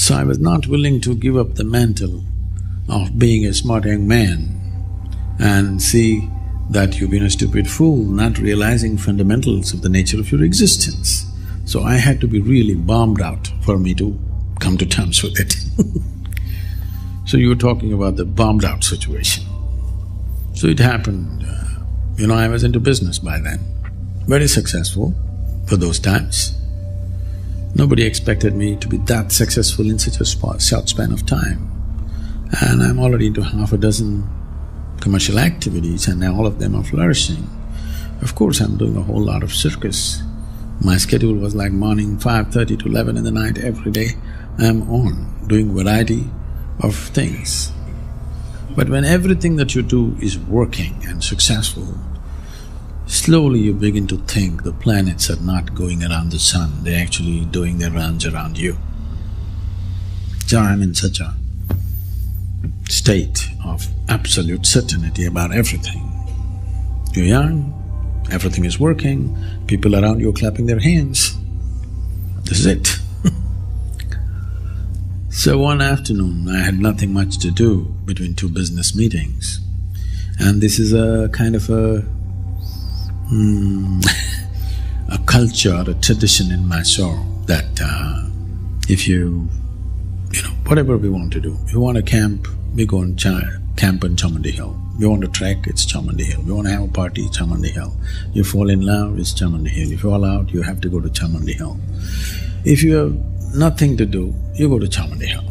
So I was not willing to give up the mantle of being a smart young man and see that you've been a stupid fool, not realizing fundamentals of the nature of your existence. So I had to be really bombed out for me to come to terms with it. So you were talking about the bombed out situation. So it happened, I was into business by then, very successful for those times. Nobody expected me to be that successful in such a short span of time. And I'm already into half a dozen commercial activities and all of them are flourishing. Of course, I'm doing a whole lot of circus. My schedule was like morning 5:30 to 11 in the night every day. I'm on, doing variety of things. But when everything that you do is working and successful, slowly you begin to think the planets are not going around the sun, they're actually doing their rounds around you. So I'm in such a state of absolute certainty about everything. You're young, everything is working, people around you are clapping their hands. This is it. So one afternoon, I had nothing much to do between two business meetings. And this is a kind of a culture, a tradition in my soul that if whatever we want to do, if you want to camp, we go and camp on Chamandi Hill. We want to trek, it's Chamandi Hill. We want to have a party, it's Chamandi Hill. You fall in love, it's Chamandi Hill. If you fall out, you have to go to Chamandi Hill. If you have nothing to do, you go to Chamandi Hill.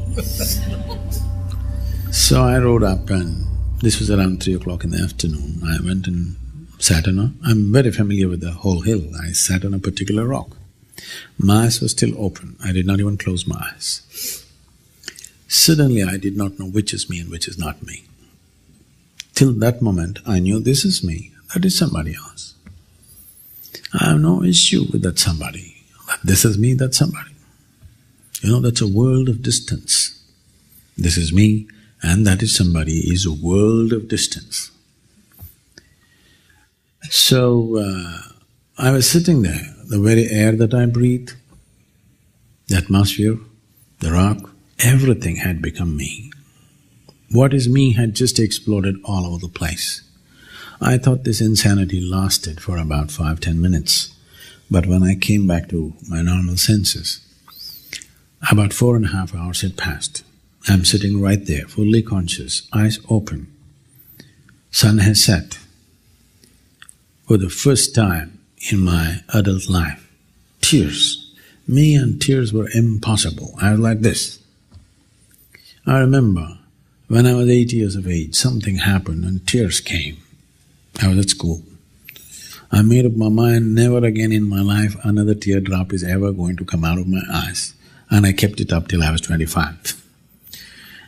So I rode up and this was around 3 o'clock in the afternoon. I went and sat on I'm very familiar with the whole hill. I sat on a particular rock. My eyes were still open, I did not even close my eyes. Suddenly I did not know which is me and which is not me. Till that moment I knew this is me, that is somebody else. I have no issue with that somebody, but this is me, that's somebody. That's a world of distance. This is me and that is somebody is a world of distance. So, I was sitting there, the very air that I breathe, the atmosphere, the rock, everything had become me. What is me had just exploded all over the place. I thought this insanity lasted for about 5–10 minutes, but when I came back to my normal senses, about 4.5 hours had passed. I'm sitting right there, fully conscious, eyes open. Sun has set. For the first time in my adult life, tears. Me and tears were impossible. I was like this. I remember when I was 8 years of age, something happened and tears came. I was at school. I made up my mind, never again in my life another teardrop is ever going to come out of my eyes. And I kept it up till I was 25.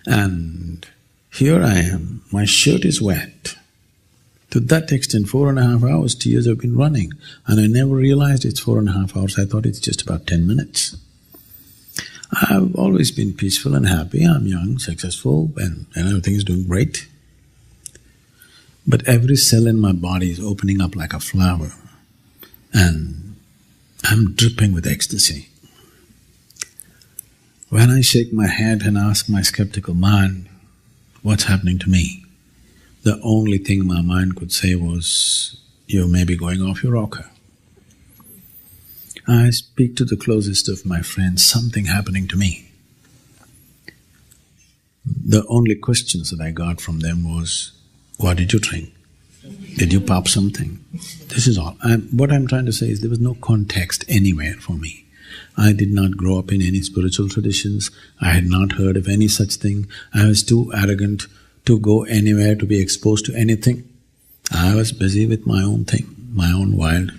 And here I am, my shirt is wet. To that extent, 4.5 hours tears have been running, and I never realized it's 4.5 hours, I thought it's just about 10 minutes. I've always been peaceful and happy, I'm young, successful, and everything is doing great. But every cell in my body is opening up like a flower, and I'm dripping with ecstasy. When I shake my head and ask my skeptical mind, what's happening to me? The only thing my mind could say was, you may be going off your rocker. I speak to the closest of my friends, something happening to me. The only questions that I got from them was, what did you drink? Did you pop something? This is all. What I'm trying to say is there was no context anywhere for me. I did not grow up in any spiritual traditions, I had not heard of any such thing, I was too arrogant to go anywhere, to be exposed to anything. I was busy with my own thing, my own wild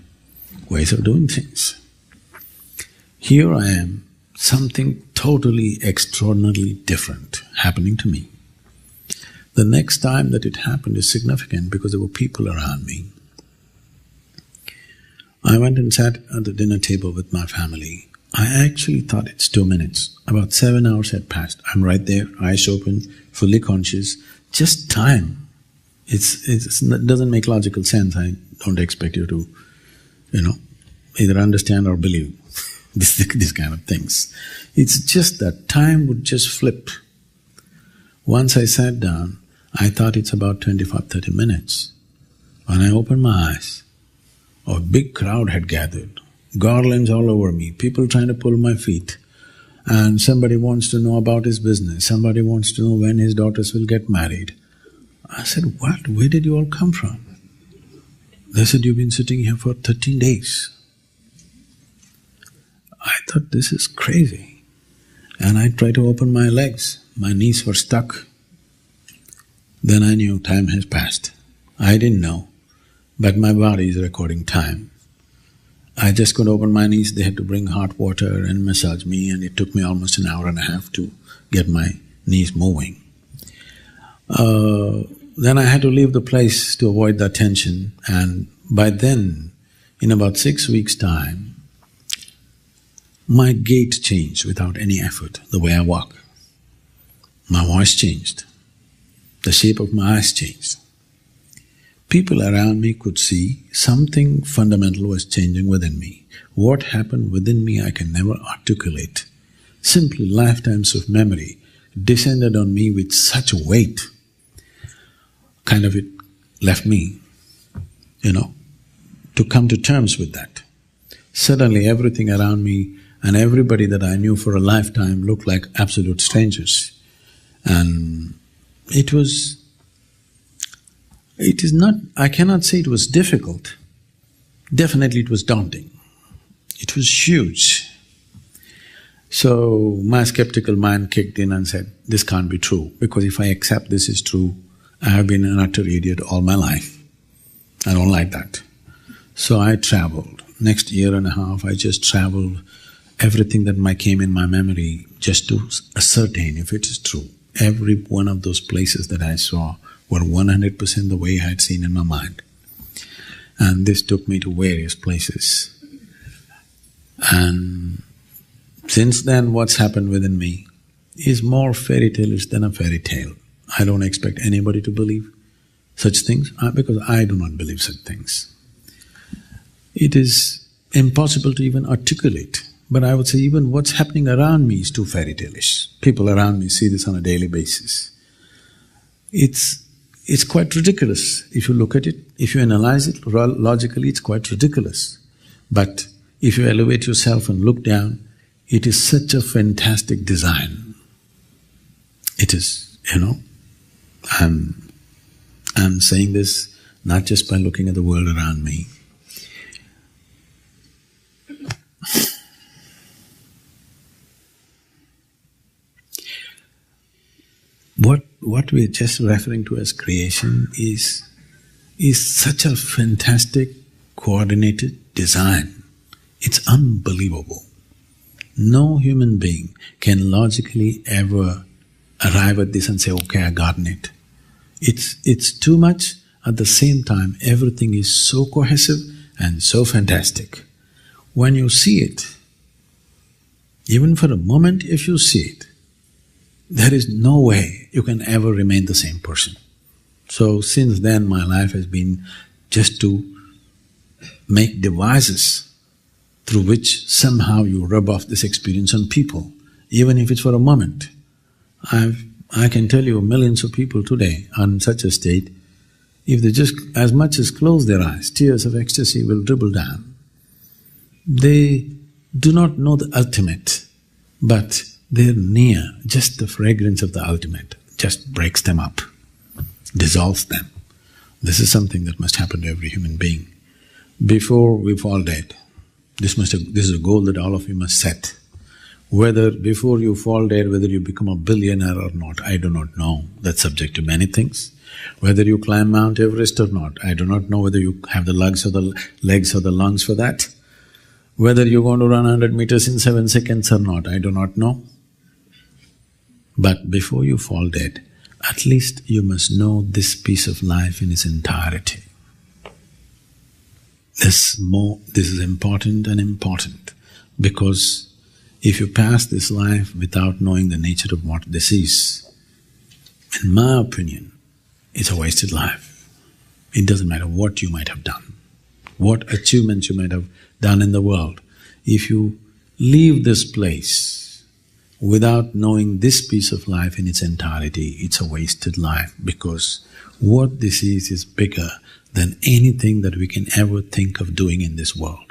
ways of doing things. Here I am, something totally extraordinarily different happening to me. The next time that it happened is significant because there were people around me. I went and sat at the dinner table with my family. I actually thought it's 2 minutes. About 7 hours had passed. I'm right there, eyes open, fully conscious, just time. It doesn't make logical sense. I don't expect you to, either understand or believe. These kind of things. It's just that time would just flip. Once I sat down, I thought it's about 25–30 minutes. When I opened my eyes, a big crowd had gathered, garlands all over me, people trying to pull my feet, and somebody wants to know about his business, somebody wants to know when his daughters will get married. I said, "What? Where did you all come from?" They said, "You've been sitting here for 13 days. I thought, this is crazy. And I tried to open my legs, my knees were stuck. Then I knew time has passed. I didn't know, but my body is recording time. I just could open my knees, they had to bring hot water and massage me, and it took me almost an hour and a half to get my knees moving. Then I had to leave the place to avoid the attention, and by then, in about 6 weeks' time, my gait changed without any effort, the way I walk. My voice changed, the shape of my eyes changed. People around me could see something fundamental was changing within me. What happened within me I can never articulate. Simply lifetimes of memory descended on me with such weight, kind of it left me, to come to terms with that. Suddenly everything around me and everybody that I knew for a lifetime looked like absolute strangers. And it is not… I cannot say it was difficult. Definitely it was daunting. It was huge. So my skeptical mind kicked in and said, this can't be true, because if I accept this is true, I have been an utter idiot all my life. I don't like that. So I traveled. Next year and a half I just traveled everything that came in my memory just to ascertain if it is true. Every one of those places that I saw were 100% the way I had seen in my mind. And this took me to various places. And since then what's happened within me is more fairy tale-ish than a fairy tale. I don't expect anybody to believe such things because I do not believe such things. It is impossible to even articulate, but I would say even what's happening around me is too fairy tale-ish. People around me see this on a daily basis. It's quite ridiculous if you look at it, if you analyze it logically, it's quite ridiculous. But if you elevate yourself and look down, it is such a fantastic design. It is, I'm saying this not just by looking at the world around me. What we're just referring to as creation is such a fantastic, coordinated design. It's unbelievable. No human being can logically ever arrive at this and say, okay, I gotten it. It's too much. At the same time, everything is so cohesive and so fantastic. When you see it, even for a moment if you see it, there is no way you can ever remain the same person. So since then my life has been just to make devices through which somehow you rub off this experience on people, even if it's for a moment. I can tell you millions of people today are in such a state, if they just as much as close their eyes, tears of ecstasy will dribble down. They do not know the ultimate, but they're near. Just the fragrance of the ultimate just breaks them up, dissolves them. This is something that must happen to every human being before we fall dead. This is a goal that all of you must set. Whether before you fall dead, whether you become a billionaire or not, I do not know. That's subject to many things. Whether you climb Mount Everest or not, I do not know whether you have the legs or the lungs for that. Whether you're going to run 100 meters in 7 seconds or not, I do not know. But before you fall dead, at least you must know this piece of life in its entirety. This is important and important, because if you pass this life without knowing the nature of what this is, in my opinion, it's a wasted life. It doesn't matter what you might have done, what achievements you might have done in the world. If you leave this place without knowing this piece of life in its entirety, it's a wasted life, because what this is bigger than anything that we can ever think of doing in this world.